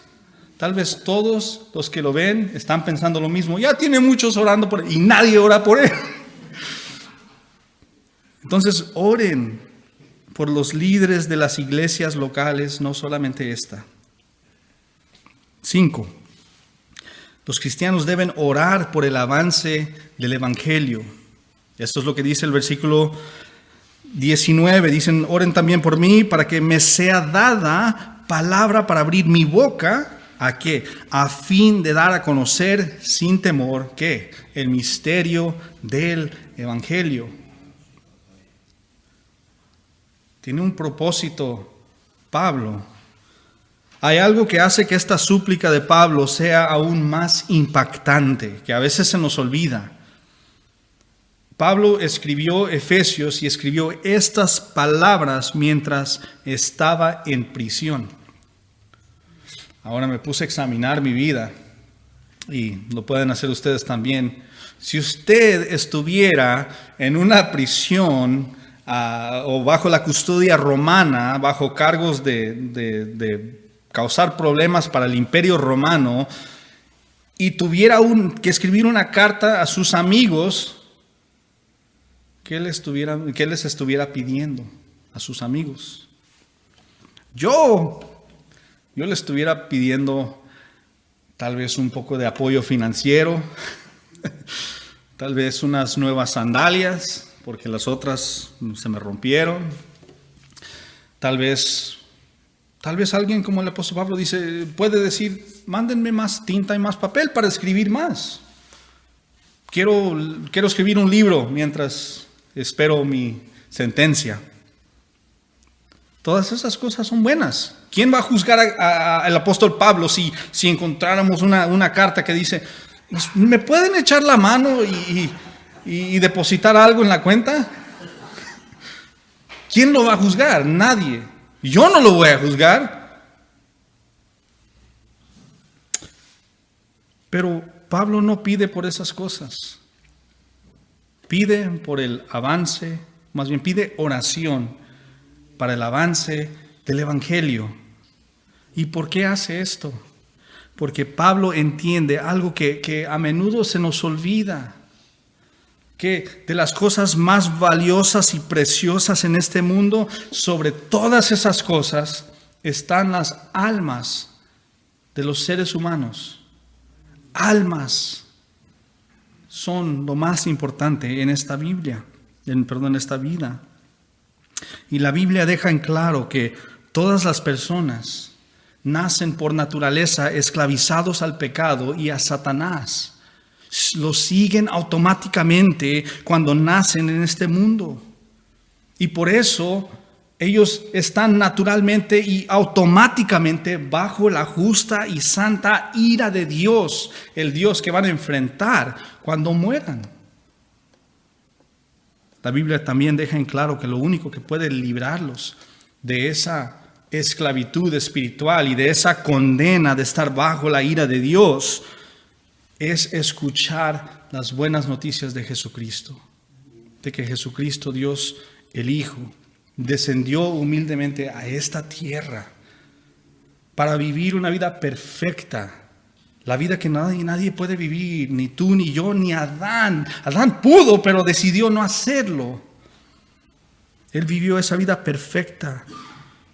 Tal vez todos los que lo ven están pensando lo mismo. Ya tiene muchos orando por él y nadie ora por él. Entonces oren por los líderes de las iglesias locales, no solamente esta. 5. Los cristianos deben orar por el avance del evangelio. Esto es lo que dice el versículo 19. Dicen, oren también por mí para que me sea dada palabra para abrir mi boca. ¿A qué? A fin de dar a conocer sin temor, ¿qué? El misterio del evangelio. Tiene un propósito Pablo. Hay algo que hace que esta súplica de Pablo sea aún más impactante, que a veces se nos olvida. Pablo escribió Efesios y escribió estas palabras mientras estaba en prisión. Ahora me puse a examinar mi vida y lo pueden hacer ustedes también. Si usted estuviera en una prisión o bajo la custodia romana, bajo cargos de causar problemas para el Imperio Romano, y tuviera que escribir una carta a sus amigos, ¿qué les estuviera pidiendo a sus amigos? Yo le estuviera pidiendo tal vez un poco de apoyo financiero, tal vez unas nuevas sandalias, porque las otras se me rompieron. Tal vez alguien como el apóstol Pablo puede decir, mándenme más tinta y más papel para escribir más. Quiero escribir un libro mientras espero mi sentencia. Todas esas cosas son buenas. ¿Quién va a juzgar al apóstol Pablo si encontráramos una carta que dice, ¿me pueden echar la mano y depositar algo en la cuenta? ¿Quién lo va a juzgar? Nadie. Yo no lo voy a juzgar. Pero Pablo no pide por esas cosas. Pide por el avance, más bien pide oración para el avance del Evangelio. ¿Y por qué hace esto? Porque Pablo entiende algo que a menudo se nos olvida, que de las cosas más valiosas y preciosas en este mundo, sobre todas esas cosas, están las almas de los seres humanos. Almas son lo más importante en esta Biblia, en esta vida. Y la Biblia deja en claro que todas las personas nacen por naturaleza esclavizados al pecado y a Satanás. Lo siguen automáticamente cuando nacen en este mundo. Y por eso ellos están naturalmente y automáticamente bajo la justa y santa ira de Dios, el Dios que van a enfrentar cuando mueran. La Biblia también deja en claro que lo único que puede librarlos de esa esclavitud espiritual y de esa condena de estar bajo la ira de Dios es escuchar las buenas noticias de Jesucristo, de que Jesucristo, Dios el Hijo, descendió humildemente a esta tierra para vivir una vida perfecta, la vida que nadie puede vivir, ni tú, ni yo, ni Adán. Adán pudo, pero decidió no hacerlo. Él vivió esa vida perfecta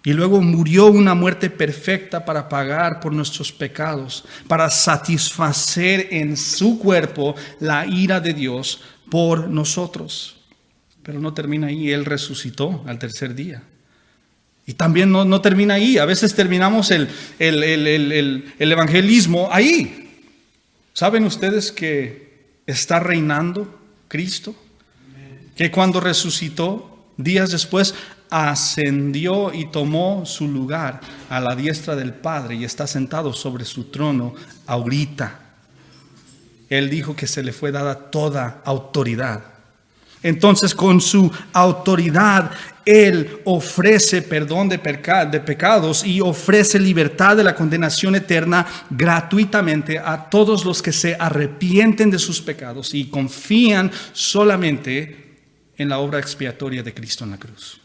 y luego murió una muerte perfecta para pagar por nuestros pecados, para satisfacer en su cuerpo la ira de Dios por nosotros. Pero no termina ahí, Él resucitó al tercer día. Y también no termina ahí. A veces terminamos el evangelismo ahí. ¿Saben ustedes que está reinando Cristo? Que cuando resucitó, días después, ascendió y tomó su lugar a la diestra del Padre y está sentado sobre su trono ahorita. Él dijo que se le fue dada toda autoridad. Entonces, con su autoridad, Él ofrece perdón de pecados y ofrece libertad de la condenación eterna gratuitamente a todos los que se arrepienten de sus pecados y confían solamente en la obra expiatoria de Cristo en la cruz.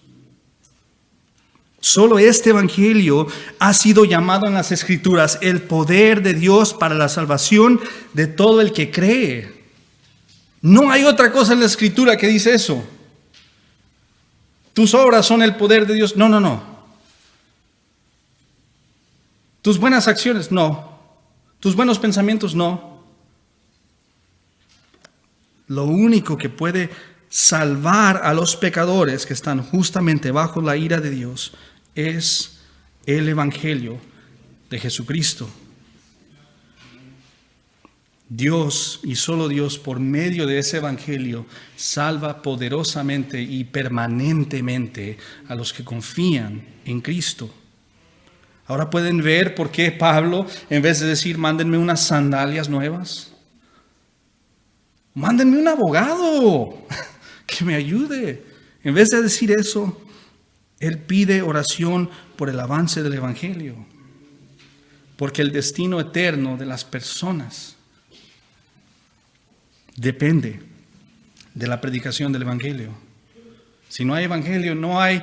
Solo este evangelio ha sido llamado en las Escrituras el poder de Dios para la salvación de todo el que cree. No hay otra cosa en la Escritura que dice eso. Tus obras son el poder de Dios. No. Tus buenas acciones, no. Tus buenos pensamientos, no. Lo único que puede salvar a los pecadores que están justamente bajo la ira de Dios es el evangelio de Jesucristo. Dios y solo Dios, por medio de ese evangelio, salva poderosamente y permanentemente a los que confían en Cristo. Ahora pueden ver por qué Pablo, en vez de decir, mándenme unas sandalias nuevas, mándenme un abogado que me ayude. En vez de decir eso, él pide oración por el avance del evangelio, porque el destino eterno de las personas depende de la predicación del Evangelio. Si no hay Evangelio, no hay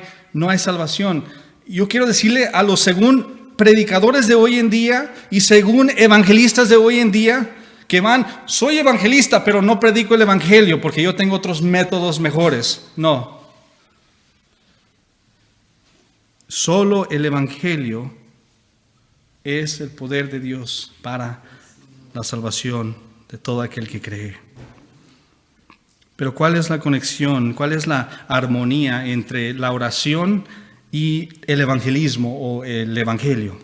salvación. Yo quiero decirle a los según predicadores de hoy en día y según evangelistas de hoy en día que soy evangelista, pero no predico el Evangelio porque yo tengo otros métodos mejores. No. Solo el Evangelio es el poder de Dios para la salvación de todo aquel que cree. Pero ¿cuál es la conexión? ¿Cuál es la armonía entre la oración y el evangelismo o el Evangelio?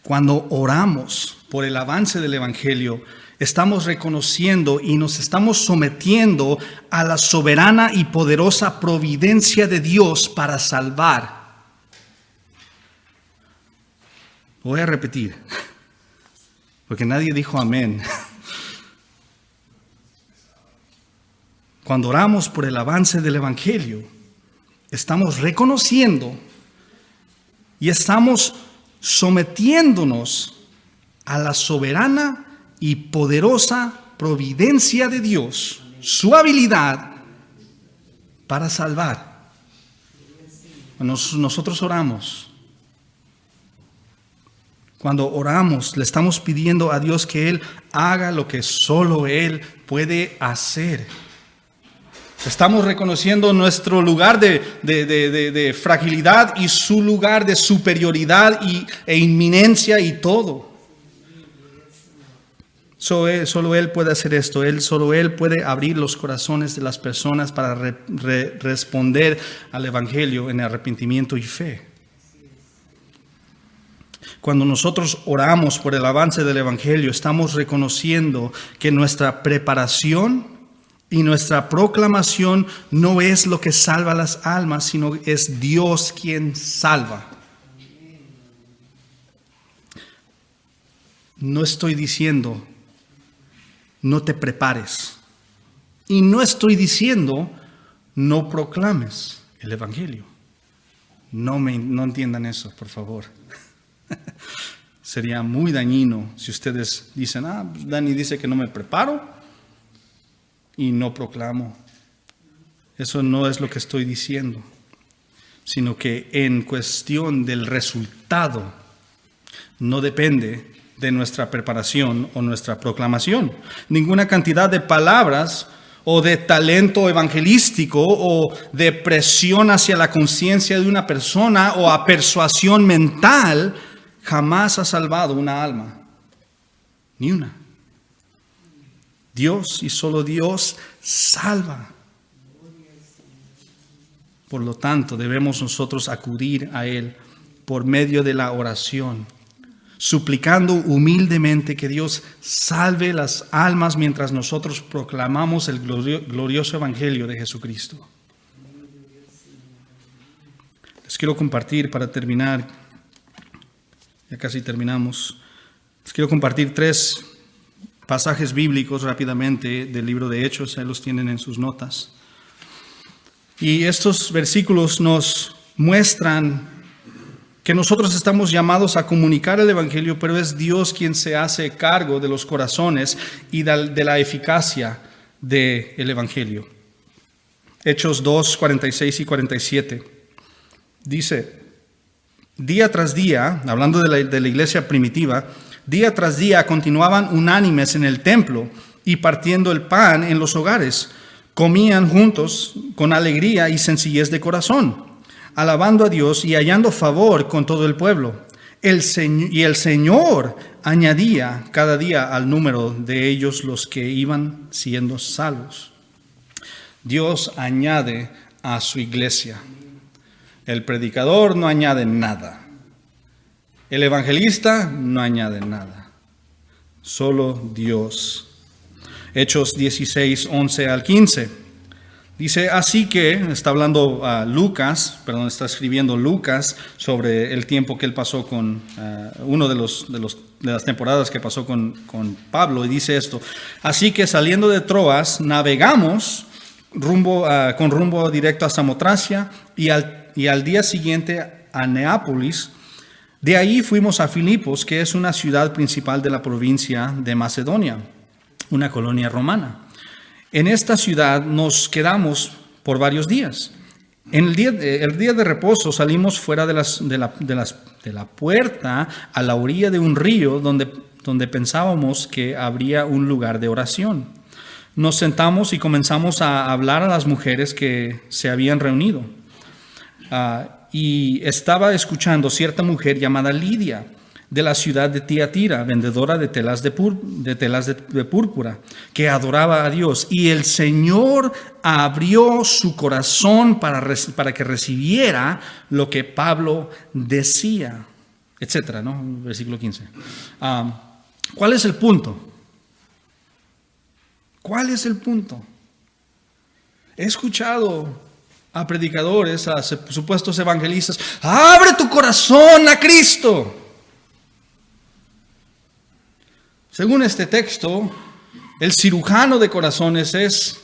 Cuando oramos por el avance del Evangelio, estamos reconociendo y nos estamos sometiendo a la soberana y poderosa providencia de Dios para salvar. Voy a repetir, porque nadie dijo amén. Cuando oramos por el avance del Evangelio, estamos reconociendo y estamos sometiéndonos a la soberana y poderosa providencia de Dios, su habilidad para salvar. Nosotros oramos. Cuando oramos, le estamos pidiendo a Dios que Él haga lo que solo Él puede hacer. Estamos reconociendo nuestro lugar de fragilidad y su lugar de superioridad e inminencia y todo. Solo Él puede hacer esto. Solo Él puede abrir los corazones de las personas para responder al Evangelio en arrepentimiento y fe. Cuando nosotros oramos por el avance del Evangelio, estamos reconociendo que nuestra preparación y nuestra proclamación no es lo que salva las almas, sino es Dios quien salva. No estoy diciendo, no te prepares. Y no estoy diciendo, no proclames el Evangelio. No entiendan eso, por favor. Sería muy dañino si ustedes dicen, Dani dice que no me preparo y no proclamo. Eso no es lo que estoy diciendo, sino que en cuestión del resultado no depende de nuestra preparación o nuestra proclamación. Ninguna cantidad de palabras o de talento evangelístico o de presión hacia la conciencia de una persona o a persuasión mental jamás ha salvado una alma. Ni una. Dios y solo Dios salva. Por lo tanto, debemos nosotros acudir a Él por medio de la oración, suplicando humildemente que Dios salve las almas mientras nosotros proclamamos el glorioso Evangelio de Jesucristo. Les quiero compartir para terminar, ya casi terminamos, les quiero compartir 3 pasajes bíblicos rápidamente del libro de Hechos, ahí los tienen en sus notas. Y estos versículos nos muestran que nosotros estamos llamados a comunicar el Evangelio, pero es Dios quien se hace cargo de los corazones y de la eficacia del Evangelio. Hechos 2, 46 y 47. Dice, día tras día, hablando de la iglesia primitiva, día tras día continuaban unánimes en el templo y partiendo el pan en los hogares. Comían juntos con alegría y sencillez de corazón, alabando a Dios y hallando favor con todo el pueblo. El Señor añadía cada día al número de ellos los que iban siendo salvos. Dios añade a su iglesia. El predicador no añade nada. El evangelista no añade nada. Solo Dios. Hechos 16, 11 al 15. Dice, así que, está hablando está escribiendo Lucas sobre el tiempo que él pasó con uno de las temporadas que pasó con Pablo, y dice esto, así que saliendo de Troas, navegamos con rumbo directo a Samotracia y al día siguiente a Neápolis. De ahí fuimos a Filipos, que es una ciudad principal de la provincia de Macedonia. una colonia romana. En esta ciudad nos quedamos por varios días. En el día de reposo salimos fuera de la puerta a la orilla de un río donde pensábamos que habría un lugar de oración. Nos sentamos y comenzamos a hablar a las mujeres que se habían reunido. Y estaba escuchando cierta mujer llamada Lidia, de la ciudad de Tiatira, vendedora de telas de púrpura, que adoraba a Dios. Y el Señor abrió su corazón para que recibiera lo que Pablo decía, etcétera, ¿no? Versículo 15. ¿Cuál es el punto? ¿Cuál es el punto? He escuchado a predicadores, a supuestos evangelistas: ¡abre tu corazón a Cristo! Según este texto, el cirujano de corazones es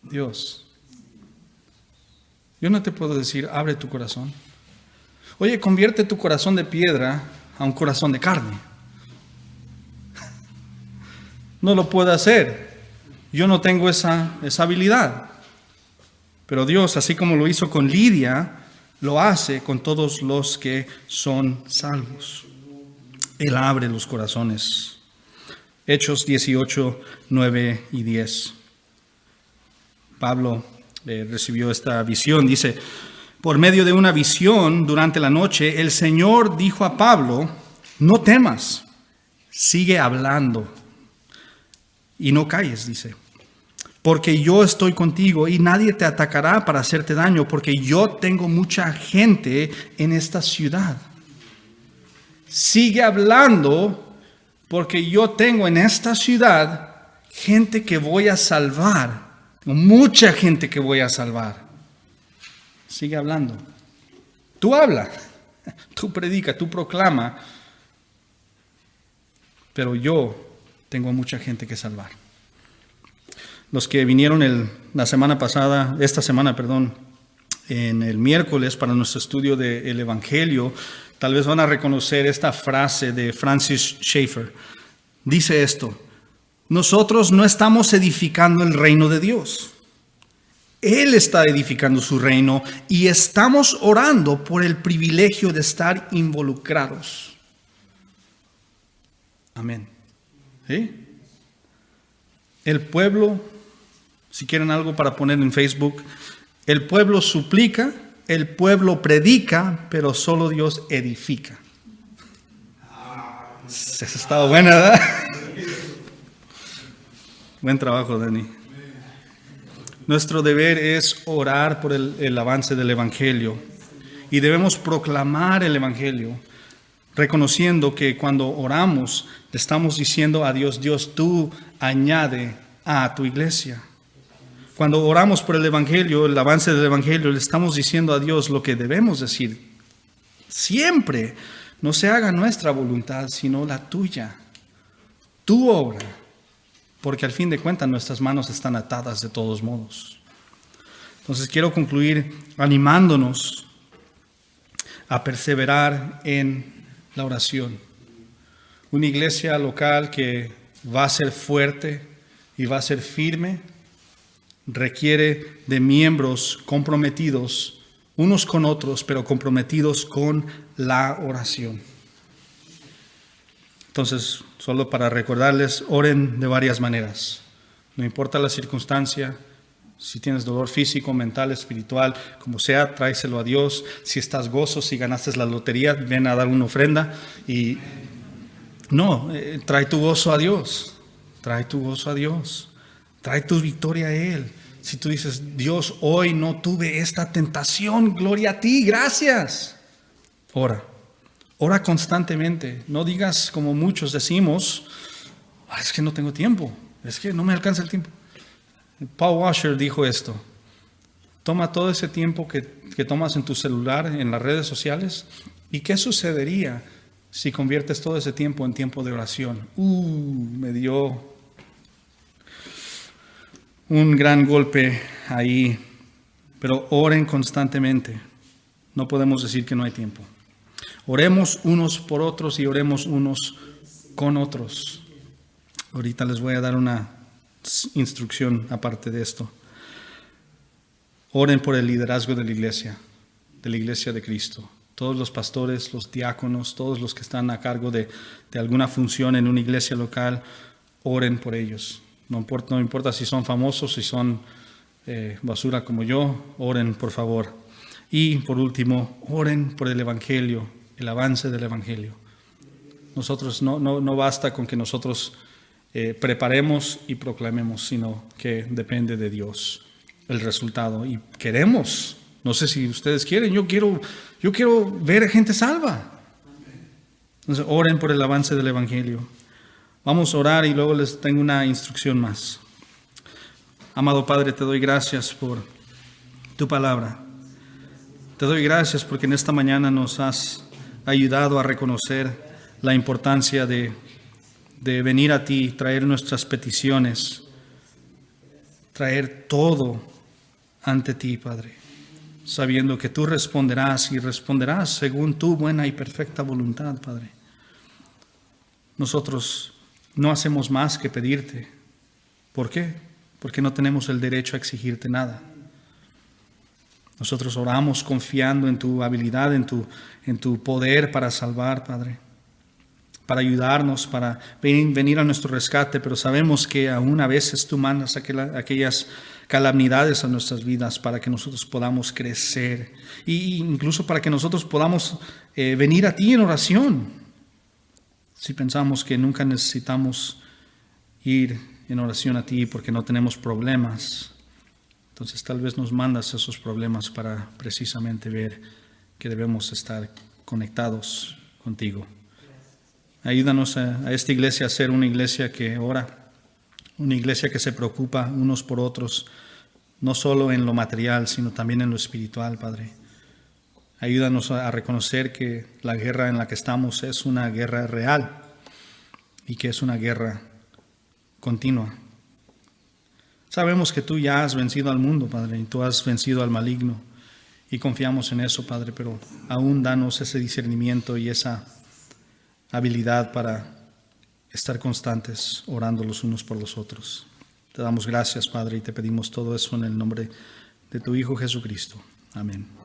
Dios. Yo no te puedo decir, abre tu corazón. Oye, convierte tu corazón de piedra a un corazón de carne. No lo puedo hacer. Yo no tengo esa habilidad. Pero Dios, así como lo hizo con Lidia, lo hace con todos los que son salvos. Él abre los corazones. Hechos 18, 9 y 10. Pablo recibió esta visión. Dice: por medio de una visión durante la noche, el Señor dijo a Pablo: no temas, sigue hablando y no calles, dice. Porque yo estoy contigo y nadie te atacará para hacerte daño, porque yo tengo mucha gente en esta ciudad. Sigue hablando, porque yo tengo en esta ciudad gente que voy a salvar, mucha gente que voy a salvar. Sigue hablando. Tú habla, tú predica, tú proclama, pero yo tengo mucha gente que salvar. Los que vinieron esta semana, en el miércoles para nuestro estudio del Evangelio, tal vez van a reconocer esta frase de Francis Schaeffer. Dice esto: nosotros no estamos edificando el reino de Dios. Él está edificando su reino y estamos orando por el privilegio de estar involucrados. Amén. ¿Sí? El pueblo, si quieren algo para poner en Facebook, el pueblo suplica, el pueblo predica, pero solo Dios edifica. Esa ha estado buena, ¿verdad? Buen trabajo, Dani. Nuestro deber es orar por el avance del Evangelio y debemos proclamar el Evangelio, reconociendo que cuando oramos le estamos diciendo a Dios: Dios, tú añade a tu iglesia. Cuando oramos por el Evangelio, el avance del Evangelio, le estamos diciendo a Dios lo que debemos decir. Siempre: no se haga nuestra voluntad, sino la tuya. Tu obra. Porque al fin de cuentas nuestras manos están atadas de todos modos. Entonces quiero concluir animándonos a perseverar en la oración. Una iglesia local que va a ser fuerte y va a ser firme requiere de miembros comprometidos unos con otros, pero comprometidos con la oración. Entonces, solo para recordarles, oren de varias maneras. No importa la circunstancia, si tienes dolor físico, mental, espiritual, como sea, tráeselo a Dios. Si estás gozo, si ganaste la lotería, ven a dar una ofrenda. Y trae tu gozo a Dios. Trae tu gozo a Dios. Trae tu victoria a Él. Si tú dices: Dios, hoy no tuve esta tentación, gloria a ti, gracias. Ora. Ora constantemente. No digas como muchos decimos: es que no tengo tiempo, es que no me alcanza el tiempo. Paul Washer dijo esto: toma todo ese tiempo que tomas en tu celular, en las redes sociales, ¿y qué sucedería si conviertes todo ese tiempo en tiempo de oración? Me dio un gran golpe ahí. Pero oren constantemente. No podemos decir que no hay tiempo. Oremos unos por otros y oremos unos con otros. Ahorita les voy a dar una instrucción aparte de esto. Oren por el liderazgo de la iglesia de Cristo. Todos los pastores, los diáconos, todos los que están a cargo de alguna función en una iglesia local, oren por ellos. No importa si son famosos, si son basura como yo, oren por favor. Y por último, oren por el Evangelio, el avance del Evangelio. Nosotros no basta con que nosotros preparemos y proclamemos, sino que depende de Dios el resultado. Y queremos, no sé si ustedes quieren, yo quiero ver gente salva. Entonces, oren por el avance del Evangelio. Vamos a orar y luego les tengo una instrucción más. Amado Padre, te doy gracias por tu palabra. Te doy gracias porque en esta mañana nos has ayudado a reconocer la importancia de venir a ti, traer nuestras peticiones, traer todo ante ti, Padre, sabiendo que tú responderás y responderás según tu buena y perfecta voluntad, Padre. Nosotros no hacemos más que pedirte. ¿Por qué? Porque no tenemos el derecho a exigirte nada. Nosotros oramos confiando en tu habilidad, en tu poder para salvar, Padre, para ayudarnos, para venir a nuestro rescate, pero sabemos que aún a veces tú mandas aquellas calamidades a nuestras vidas para que nosotros podamos crecer e incluso para que nosotros podamos venir a ti en oración. Si pensamos que nunca necesitamos ir en oración a ti porque no tenemos problemas, entonces tal vez nos mandas esos problemas para precisamente ver que debemos estar conectados contigo. Ayúdanos a esta iglesia a ser una iglesia que ora, una iglesia que se preocupa unos por otros, no solo en lo material, sino también en lo espiritual, Padre. Ayúdanos a reconocer que la guerra en la que estamos es una guerra real y que es una guerra continua. Sabemos que tú ya has vencido al mundo, Padre, y tú has vencido al maligno, y confiamos en eso, Padre, pero aún danos ese discernimiento y esa habilidad para estar constantes orando los unos por los otros. Te damos gracias, Padre, y te pedimos todo eso en el nombre de tu Hijo Jesucristo. Amén.